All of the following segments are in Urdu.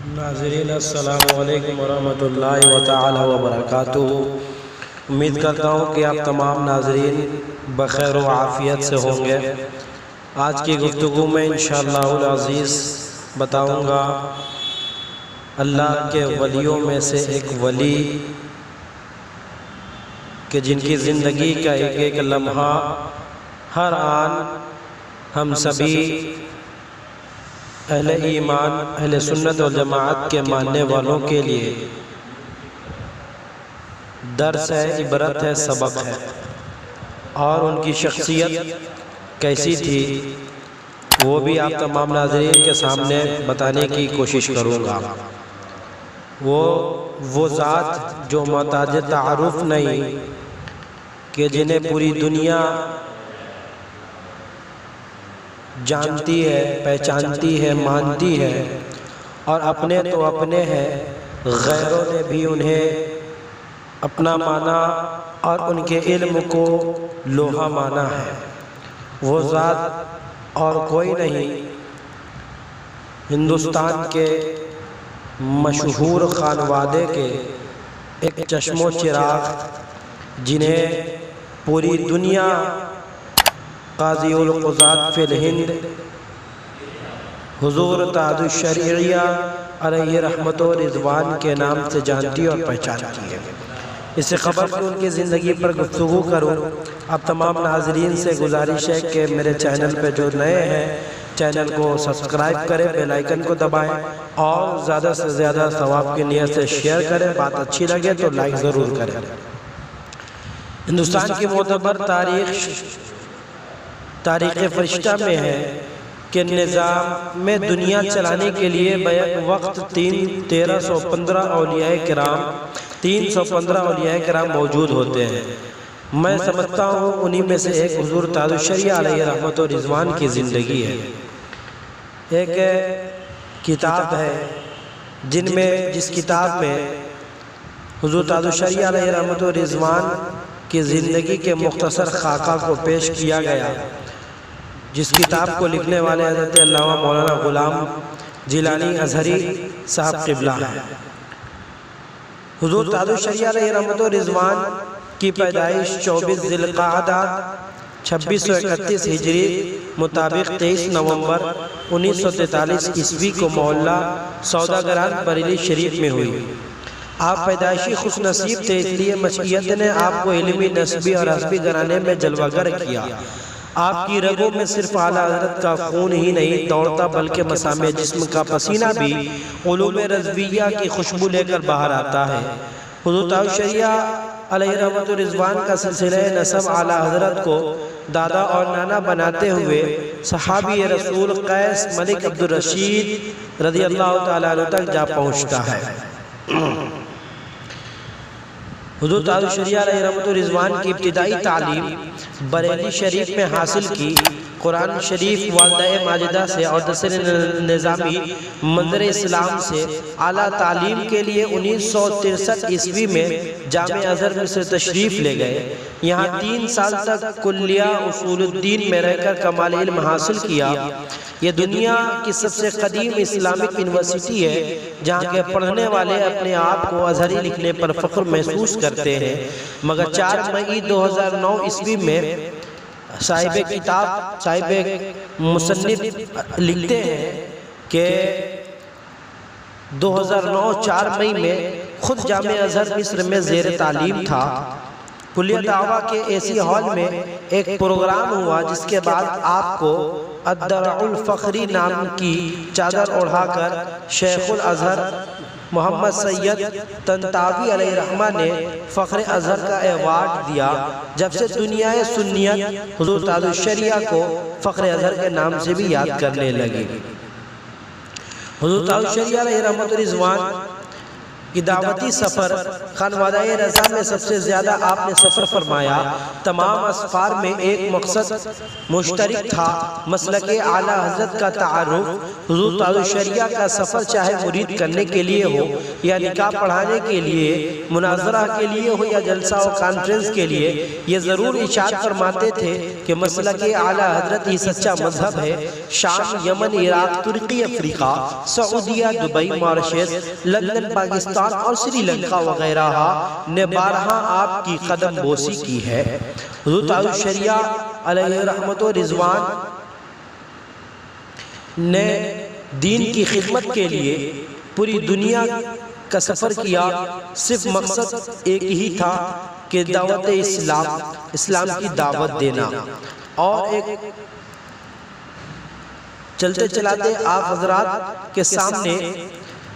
ناظرین السلام علیکم ورحمۃ اللہ تعالی وبرکاتہ۔ امید کرتا ہوں کہ آپ تمام ناظرین بخیر و عافیت سے ہوں گے۔ آج کی گفتگو میں انشاءاللہ العزیز بتاؤں گا اللہ کے ولیوں میں سے ایک ولی کہ جن کی زندگی کا ایک ایک لمحہ ہر آن ہم سبھی اہل ایمان، اہل سنت و جماعت کے ماننے والوں کے لیے درس ہے، عبرت ہے، سبق ہے، اور ان کی شخصیت کیسی تھی وہ بھی آپ تمام ناظرین کے سامنے بتانے کی کوشش کروں گا۔ وہ ذات جو محتاج تعارف نہیں، کہ جنہیں پوری دنیا جانتی ہے، پہچانتی ہے، مانتی ہے، اور اپنے تو اپنے ہیں، غیروں نے بھی انہیں اپنا مانا اور ان کے علم کو لوہا مانا ہے۔ وہ ذات اور کوئی نہیں، ہندوستان کے مشہور خانوادے کے ایک چشم و چراغ، جنہیں پوری دنیا قاضی القضات فی الہند حضور تاج الشریعہ علیہ رحمت و رضوان کے نام سے جانتی اور پہچانتی ہے۔ اس سے خبر کہ ان کی زندگی پر گفتگو کروں، اب تمام ناظرین سے گزارش ہے کہ میرے چینل پہ جو نئے ہیں چینل کو سبسکرائب کریں، بیل آئیکن کو دبائیں، اور زیادہ سے زیادہ ثواب کی نیت سے شیئر کریں۔ بات اچھی لگے تو لائک ضرور کریں۔ ہندوستان کی معتبر تاریخ فرشتہ میں ہے کہ نظام میں دنیا چلانے کے لیے بیک وقت 1315 اولیاء کرام موجود ہوتے ہیں۔ میں سمجھتا ہوں انہی میں سے ایک حضور تاج الشریعہ علیہ رحمت و رضوان کی زندگی ہے۔ ایک کتاب ہے جس کتاب میں حضور تاج الشریعہ علیہ رحمت و رضوان کی زندگی کے مختصر خاکہ کو پیش کیا گیا، جس کتاب کو لکھنے والے حضرت علامہ مولانا غلام جیلانی ازہری صاحب قبلہ ہیں۔ حضور تاج الشریعہ علیہ رحمت و رضوان کی پیدائش 24 ذی القعدہ 2631 ہجری مطابق 23 نومبر 1943 عیسوی کو محلہ سوداگران بریلی شریف میں ہوئی۔ آپ پیدائشی خوش نصیب تھے، اس لیے مشیت نے آپ کو علمی، نسبی اور حسبی گھرانے میں جلوہ گر کیا۔ آپ کی رگوں میں صرف اعلیٰ حضرت کا خون ہی نہیں دوڑتا، بلکہ مسامع جسم کا پسینہ بھی علوم رضویہ کی خوشبو لے کر باہر آتا ہے۔ حضور تاج الشریعہ علیہ رحمت و رضوان کا سلسلہ نسب اعلیٰ حضرت کو دادا اور نانا بناتے ہوئے صحابی رسول قیس ملک عبدالرشید رضی اللہ تعالیٰ عنہ تک جا پہنچتا ہے۔ حضور تاج الشریعہ علیہ رحمت و رضوان کی ابتدائی تعلیم بریلی شریف میں حاصل کی۔ قرآن شریف، والدہ ماجدہ سے اور دسر نظامی منظر اسلام سے اعلیٰ تعلیم کے لیے 1963 عیسوی میں جامع ازہر میں سے تشریف لے گئے۔ یہاں 3 سال تک کلیہ اصول الدین میں رہ کر کمال علم حاصل کیا۔ یہ دنیا کی سب سے قدیم اسلامک یونیورسٹی ہے، جہاں کے پڑھنے والے اپنے آپ کو ازہری لکھنے پر فخر محسوس کرتے ہیں۔ مگر 4 مئی 2009 عیسوی میں صاحب مصنف لکھتے ہیں کہ 2009 4 مئی میں خود جامع ازہر مصر میں زیر تعلیم تھا۔ کلیہ دعویٰ کے ایسی ہال میں ایک پروگرام ہوا، جس کے بعد آپ کو الدرع الفخری نام کی چادر اڑھا کر شیخ الازہر محمد سید طنطاوی علیہ رحمہ نے فخر ازہر کا ایوارڈ دیا۔ جب سے دنیا سنیت حضور تاج الشریعہ کو فخر ازہر کے نام سے بھی یاد کرنے لگی۔ حضور تاج الشریعہ علیہ رحمت و رضوان کہ دعوتی سفر خانوادہ رضا میں سب سے زیادہ آپ نے سفر فرمایا۔ تمام اسفار میں ایک مقصد مشترک تھا، مسلک اعلیٰ حضرت کا تعارف۔ حضور تاج الشریعہ کا سفر چاہے مرید کرنے کے لیے ہو یا نکاح پڑھانے کے لیے، مناظرہ کے لیے ہو یا جلسہ و کانفرنس کے لیے، یہ ضرور ارشاد فرماتے تھے کہ مسلک اعلیٰ حضرت ہی سچا مذہب ہے۔ شام، یمن، عراق، ترکی، افریقہ، سعودیہ، دبئی، ماریشس، لندن، پاکستان اور سری لنکا وغیرہ نے بارہا آپ کی قدم بوسی کی ہے۔ حضور تاج الشریعہ علیہ رحمت و رضوان نے دین کی خدمت کے لیے پوری دنیا کا سفر کیا، صرف مقصد ایک ہی تھا کہ دعوت اسلام کی دعوت دینا۔ اور ایک چلتے چلاتے آپ حضرات کے سامنے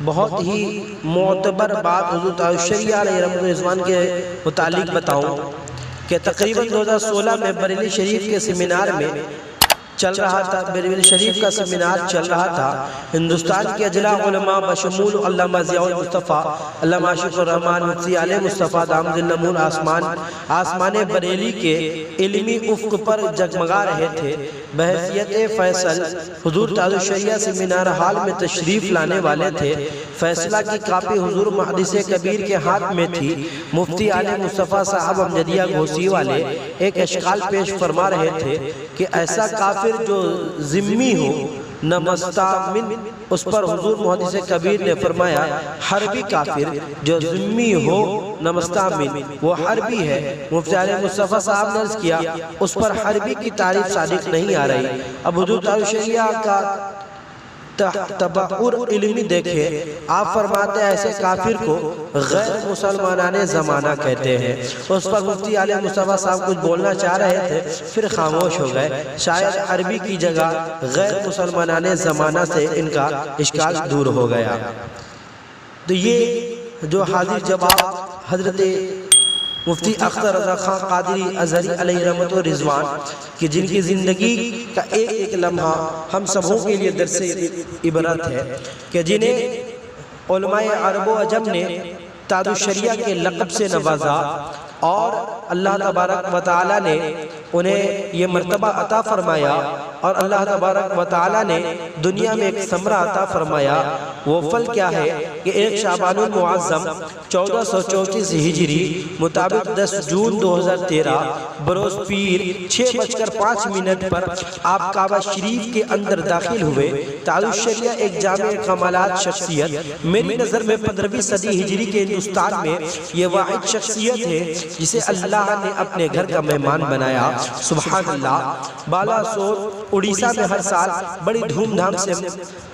بہت ہی معتبر بات حضور تاج الشریعہ علیہ رحمت و رضوان کے متعلق بتاؤں کہ تقریباً 2016 میں بریلی شریف کے سیمینار میں چل رہا تھا، بریلی شریف کا سیمینار چل رہا تھا۔ ہندوستان کے اجلاء علماء بشمول علامہ ضیاء المصطفیٰ، علامہ عاشق الرحمن مفتی علی مصطفیٰ دامد النمون آسمان بریلی کے علمی افق پر جگمگا رہے تھے۔ بحیثیت فیصل حضور تاج الشریعہ سیمینار ہال میں تشریف لانے والے تھے۔ فیصلہ کی کاپی حضور محدث کبیر کے ہاتھ میں تھی۔ مفتی علی مصطفیٰ صاحب امجدیہ گھوسی والے ایک اشکال پیش فرما رہے تھے کہ ایسا کافر جو ذمی ہو نہ مستامن، اس پر حضور محدث کبیر نے فرمایا حربی کافر جو ذمی ہو نہ مستامن وہ حربی ہے۔ مفتی علی مصطفیٰ صاحب نے عرض کیا اس پر حربی کی تعریف صادق نہیں آ رہی۔ اب حضور تاج الشریعہ کا تبعر علمی دیکھے، آپ فرماتے ہیں ایسے کافر کو غیر مسلمانان زمانہ کہتے ہیں۔ اس پر مفتی علی مصطفیٰ صاحب کچھ بولنا چاہ رہے تھے، پھر خاموش ہو گئے۔ شاید عربی کی جگہ غیر مسلمانان زمانہ سے ان کا اشکال دور ہو گیا۔ تو یہ جو حاضر جواب حضرت مفتی اختر رضا خان قادری ازہری علیہ رحمت و رضوان کہ جن کی زندگی کا ایک ایک لمحہ ہم سبوں کے لیے درس عبرت ہے، کہ جنہیں علماء عرب و عجم نے تاج الشریعہ کے لقب سے نوازا اور اللہ تبارک و تعالیٰ نے انہیں یہ مرتبہ عطا فرمایا، اور اللہ تبارک و تعالیٰ نے دنیا میں ایک ثمرہ عطا فرمایا۔ وہ پھل کیا ہے کہ ایک شعبان المعظم 1434 ہجری مطابق 10 جون 2013 بروز پیر 6:05 پر آپ کعبہ شریف کے اندر داخل ہوئے۔ تاج الشریعہ ایک جامع کمالات شخصیت، میری نظر میں 15ویں صدی ہجری کے ہندوستان میں یہ واحد شخصیت ہے جسے اللہ نے اپنے گھر کا مہمان بنایا۔ سبحان اللہ۔ بالاسور اڑیسہ میں ہر سال بڑی دھوم دھام سے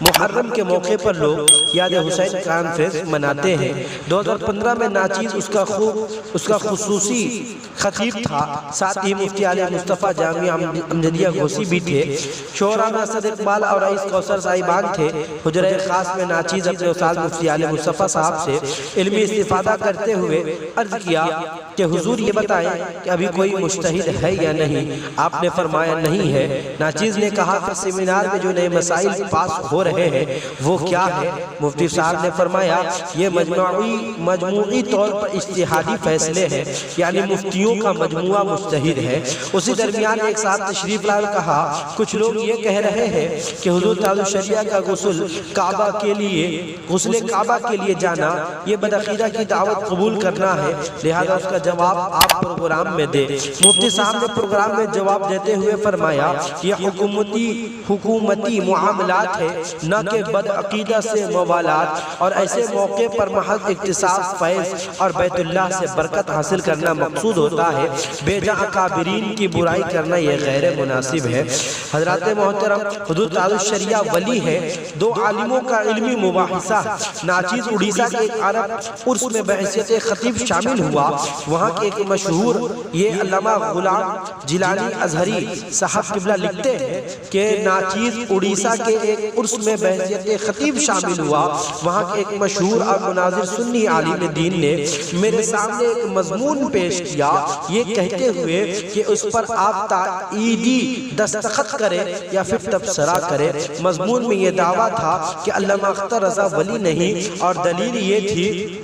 محرم کے موقع پر لوگ یاد حسین کانفرنس مناتے ہیں۔ 2015 میں ناچیز اس کا خصوصی خطیب تھا، ساتھ ہی مفتی علی مصطفیٰ جامعہ امجدیہ گھوسی بھی تھے۔ شعراء میں اسد اقبال اور رئیس کوثر صاحبان تھے۔ حجرہ خاص میں ناچیز اپنے استاد مفتی علی مصطفیٰ صاحب سے علمی استفادہ کرتے ہوئے عرض کیا کہ حضور یہ بتائیں کہ ابھی کوئی مجتہد ہے یا نہیں؟ آپ نے فرمایا نہیں ہے۔ ناچیز نے کہا کہ سیمینار میں جو نئے مسائل پاس ہو رہے ہیں وہ کیا ہے؟ مفتی صاحب نے فرمایا یہ مجموعی طور پر اجتہادی فیصلے ہیں، یعنی مفتیوں کا مجموعہ مجتہد ہے۔ اسی درمیان ایک صاحب تشریف لائے کہا کچھ لوگ یہ کہہ رہے ہیں کہ حضور تاج الشریعہ کا غسل کعبہ کے لیے جانا یہ بدعقیدہ کی دعوت قبول کرنا ہے، لہذا اس کا جواب آپ پروگرام میں دیں۔ مفتی صاحب نے پروگرام میں جواب دیتے ہوئے فرمایا یہ حکومتی معاملات ہے، نہ کہ بدعقیدہ سے موالات، اور ایسے موقع پر محض اکتساب فیض اور بیت اللہ سے برکت حاصل کرنا مقصود ہوتا ہے، بے جا اکابرین کی برائی کرنا یہ غیر مناسب ہے۔ حضرات محترم، حضور تاج الشریعہ ولی ہے۔ دو عالموں کا علمی مباحثہ ناچیز اڑیسہ کے ایک عرب عرس میں بحیثیت خطیب شامل ہوا۔ وہاں کے ایک مشہور یہ علامہ غلام جیلانی ازہری صاحب قبلہ لکھتے ہیں کہ ناچیز اڑیسہ کے ایک عرس میں بحیثیت خطیب شامل ہوا۔ وہاں کے ایک مشہور اور مناظر سنی عالم دین نے میرے سامنے ایک مضمون پیش کیا، یہ کہتے ہوئے کہ اس پر آپ تائیدی دستخط کریں یا پھر تبصرہ کریں۔ مضمون میں یہ دعویٰ تھا کہ علامہ اختر رضا ولی نہیں، اور دلیل یہ تھی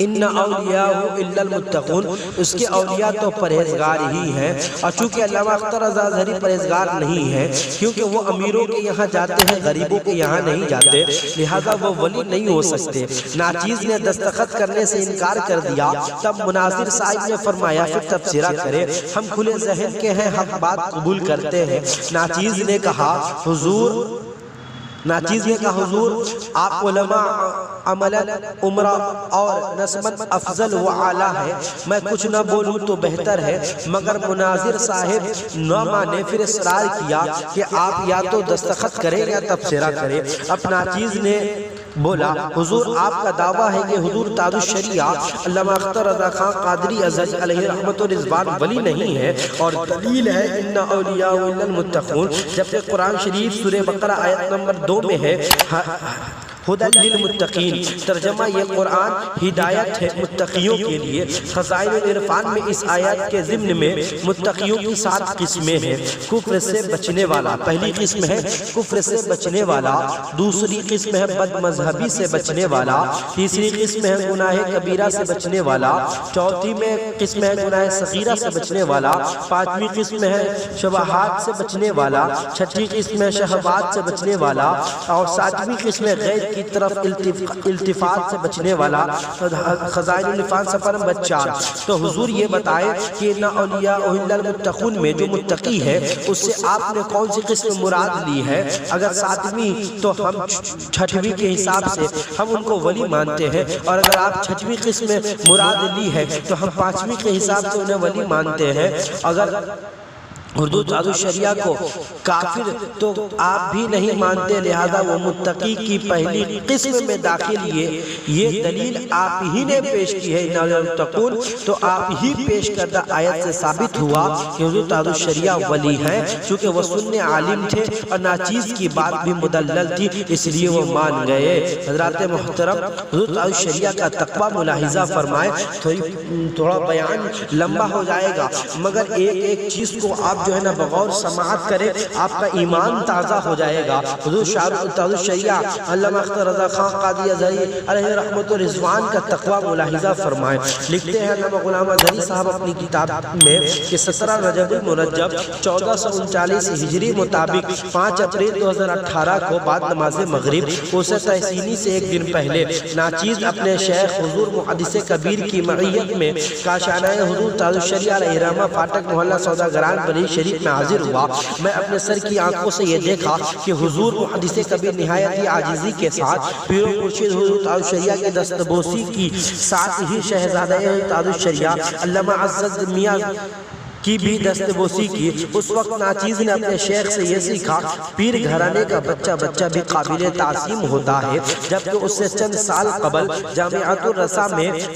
ان اولیاء الا المتقون، اس کے اولیاء تو پرہیزگار ہی ہیں۔ اور چونکہ علامہ اختر رضا اظہری پرہیزگار نہیں ہے کیونکہ وہ امیروں کے یہاں جاتے ہیں، غریبوں کے یہاں نہیں جاتے، لہذا وہ ولی نہیں ہو سکتے۔ ناچیز نے دستخط کرنے سے انکار کر دیا، تب مناظر صاحب نے فرمایا پھر تبصرہ کرے، ہم کھلے ذہن کے ہیں، حق بات قبول کرتے ہیں۔ ناچیز نے کہا حضور آپ علماء عملاً عمرہ اور نسبت افضل و اعلیٰ ہے، میں کچھ نہ بولوں تو بہتر ہے، مگر مناظر صاحب نہ مانے، پھر اصرار کیا کہ آپ یا تو دستخط کریں یا تبصرہ کریں۔ اب ناچیز نے بولا حضور آپ کا دعویٰ ہے کہ حضور تاج الشریعہ علامہ اختر رضا خان قادری اظہری علیہ رحمت و رضوان ولی نہیں ہے، اور دلیل ہے ان اولیاء الا المتقون، جبکہ قرآن شریف سورہ بقرہ آیت نمبر 2 میں ہے ہدی للمتقین، ترجمہ یہ قرآن ہدایت ہے متقیوں کے لیے۔ خزائن العرفان میں اس آیت کے ضمن میں متقیوں کی 7 قسمیں ہیں۔ کفر سے بچنے والا، پہلی قسم ہے کفر سے بچنے والا، دوسری قسم ہے بد مذہبی سے بچنے والا، تیسری قسم ہے گناہ کبیرہ سے بچنے والا، چوتھی میں قسم ہے گناہ صغیرہ سے بچنے والا، پانچویں قسم ہے شبہات سے بچنے والا، چھٹی قسم ہے شہوات سے بچنے والا، اور ساتویں قسم ہے غیر کی طرف التفات سے بچنے والا۔ خزائن العرفان صفحہ نمبر 4۔ تو حضور یہ بتائے کہ ان اولیاء الا المتقون میں جو متقی ہے اس سے آپ نے کون سی قسم مراد لی ہے؟ اگر 7ویں تو ہم 6ویں کے حساب سے ہم ان کو ولی مانتے ہیں، اور اگر آپ 6ویں قسم مراد لی ہے تو ہم 5ویں کے حساب سے انہیں ولی مانتے ہیں۔ اگر اردو تاج الشریعہ کو کافر تو آپ بھی نہیں مانتے، لہذا وہ متقی کی پہلی قسم میں داخل یہ دلیل آپ ہی نے پیش کی ہے ان المتقون، تو آپ ہی پیش کردہ آیت سے ثابت ہوا کہ حضور تاج الشریعہ ولی ہیں، چونکہ وہ سننے عالم تھے اور ناچیز کی بات بھی مدلل تھی، اس لیے وہ مان گئے۔ حضرات محترم، حضور تاج الشریعہ کا تقویٰ ملاحظہ فرمائے، تھوڑا بیان لمبا ہو جائے گا، مگر ایک چیز کو آپ جو ہے نا بغور سماعت کرے، آپ کا ایمان تازہ ہو جائے گا۔ حضور تاج الشریعہ علامہ اختر رضا خان قادری اظہری علیہ رحمت و رضوان کا تقویٰ ملاحظہ فرمائے۔ لکھتے ہیں علامہ غلام اظہری صاحب اپنی کتاب میں کہ 17 رجب المرجب 1439 ہجری مطابق 5 اپریل 2018 کو بعد نماز مغرب اسے تحسینی سے ایک دن پہلے ناچیز اپنے شیخ حضور محدث کبیر کی معیت میں کاشانہ حضور تاج الشریعہ علیہ رحمہ فاٹک محلہ سوداگران بنی شریف میں حاضر ہوا۔ میں اپنے سر کی آنکھوں سے یہ دیکھا کہ حضور محدث کبیر نہایت ہی عاجزی کے ساتھ پیر و مرشد حضور تاج الشریعہ کے دستبوسی کی ساتھ ہی شہزادہ تاج الشریعہ علامہ عزت میاں کی بھی دستبوسی کی۔ اس وقت ناچیز نے اپنے شیخ سے یہ سیکھا، پیر گھرانے کا بچہ بھی قابل تعظیم ہوتا ہے، جبکہ اس سے چند سال قبل جامعۃ الرسا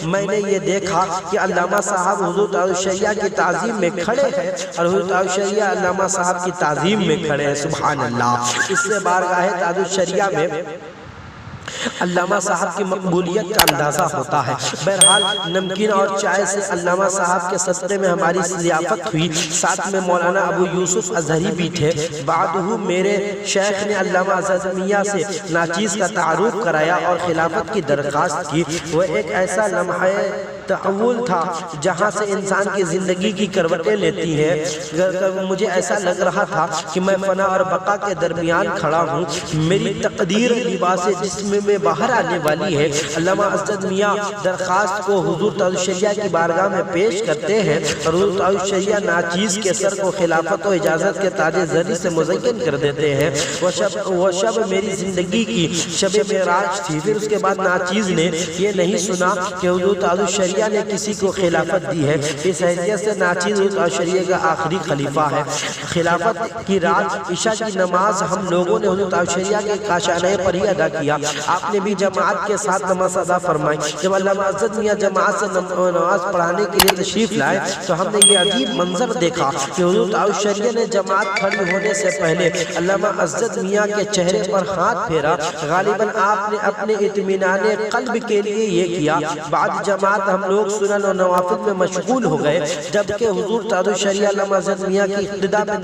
میں نے یہ دیکھا کہ علامہ صاحب حضور تاج الشریعہ کی تعظیم میں کھڑے ہیں اور حضور تاج الشریعہ علامہ صاحب کی تعظیم میں کھڑے ہیں۔ سبحان اللہ! اس سے بارگاہ تاج الشریعہ میں علامہ صاحب کی مقبولیت کا اندازہ ہوتا ہے۔ بہرحال نمکین اور چائے سے علامہ صاحب کے صدقے میں ہماری ضیافت ہوئی، ساتھ میں مولانا ابو یوسف اظہری بھی تھے۔ بعدہ میرے شیخ نے علامہ عزت میاں سے ناچیز کا تعارف کرایا اور خلافت کی درخواست کی۔ وہ ایک ایسا لمحہ تحول تھا جہاں سے انسان کی زندگی کی کروٹیں لیتی ہیں۔ مجھے ایسا لگ رہا تھا کہ میں فنا اور بقا کے درمیان کھڑا ہوں، میری تقدیر لباس جسم میں باہر آنے والی ہے۔ علامہ عزت میاں درخواست کو حضور تاج الشریعہ کی بارگاہ میں پیش کرتے ہیں اور حضور تاج الشریعہ ناچیز کے سر کو خلافت و اجازت کے تاج زری سے مزین کر دیتے ہیں۔ وہ شب میری زندگی کی شب معراج تھی۔ پھر اس کے بعد ناچیز نے یہ نہیں سنا کہ حضور تاج الشریعہ نے کسی کو خلافت دی ہے۔ اس حیثیت سے ناچیز حضور تاج الشریعہ کا آخری خلیفہ ہے۔ خلافت کی رات عشاء کی نماز ہم لوگوں نے حضور تاج الشریعہ کے کاشانہ پر ہی ادا کیا۔ آپ نے بھی جماعت کے ساتھ نماز ادا فرمائی۔ جب علامہ عزت میاں جماعت سے نماز پڑھانے کے لیے تشریف لائے تو ہم نے یہ عجیب منظر دیکھا کہ حضور تاج الشریعہ نے جماعت کھڑی ہونے سے پہلے علامہ عزت میاں کے چہرے پر ہاتھ پھیرا۔ غالباً آپ نے اپنے اطمینان قلب کے لیے یہ کیا۔ بعد جماعت ہم ہم لوگ سنن و نوافل میں مشغول ہو گئے، جبکہ حضور تاج الشریعہ علامہ حضرت میاں کی اقتداء میں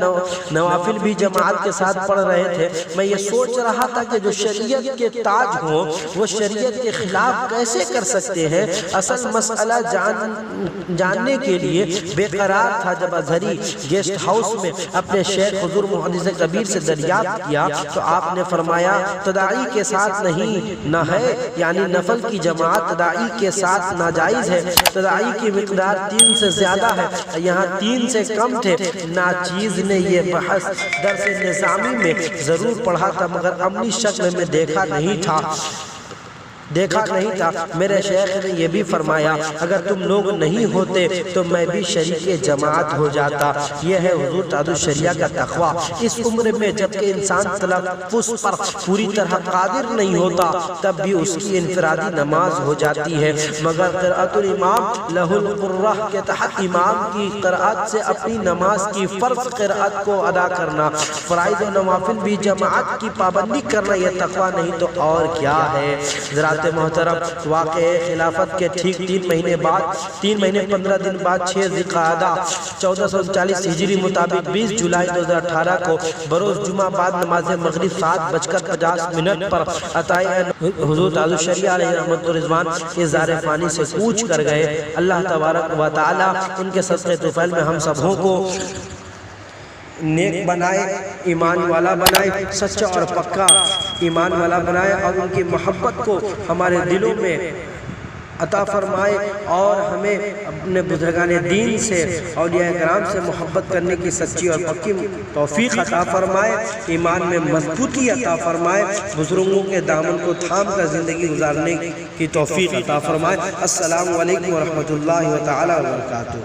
نوافل بھی جماعت کے ساتھ پڑھ رہے تھے۔ میں یہ سوچ رہا تھا کہ جو شریعت کے تاج ہوں وہ شریعت کے خلاف کیسے کر سکتے ہیں۔ اصل مسئلہ جاننے کے لیے بے قرار تھا۔ جب ازہری گیسٹ ہاؤس میں اپنے شیخ حضور محدث کبیر سے دریافت کیا تو آپ نے فرمایا تداعی کے ساتھ نہیں نہ ہے، یعنی نفل کی جماعت تداعی کے ساتھ ناجائز ہے۔ تداعی کی مقدار 3 سے زیادہ ہے، یہاں 3 سے کم تھے۔ ناچیز نے یہ بحث درس نظامی میں ضرور پڑھا تھا مگر عملی شکل میں دیکھا نہیں تھا۔ میرے شیخ نے یہ بھی فرمایا اگر تم لوگ نہیں ہوتے تو میں بھی شریک جماعت ہو جاتا۔ یہ ہے حضور تاج الشریعہ کا تقویٰ۔ اس عمر میں جبکہ انسان تلفظ پر پوری طرح قادر نہیں ہوتا تب بھی اس کی انفرادی نماز ہو جاتی ہے، مگر قرأت الامام لہ القرہ کے تحت امام کی قرأت سے اپنی نماز کی فرض قرأت کو ادا کرنا، فرائض و نوافل بھی جماعت کی پابندی کرنا یہ تقویٰ نہیں تو اور کیا ہے۔ محترم، واقع خلافت کے ٹھیک 3 مہینے بعد 3 مہینے 15 دن بعد 6 ذی القعدہ 1439 ہجری مطابق 20 جولائی 2018 کو بروز جمعہ بعد نماز مغرب 7:50 پر عطائے حضور تاج الشریعہ علیہ رحمت و رضوان کے زار فانی سے کوچ کر گئے۔ اللہ تبارک و تعالی ان کے صدقے طفیل میں ہم سبوں کو نیک بنائے، ایمان والا بنائے، سچا اور پکا ایمان والا بنائے، اور ان کی محبت کو ہمارے دلوں میں عطا فرمائے، اور ہمیں اپنے بزرگان دین سے اولیاء کرام سے محبت کرنے کی سچی اور پکی توفیق عطا فرمائے، ایمان میں مضبوطی عطا فرمائے، بزرگوں کے دامن کو تھام کر زندگی گزارنے کی توفیق عطا فرمائے۔ السلام علیکم ورحمۃ اللہ تعالی وبرکاتہ۔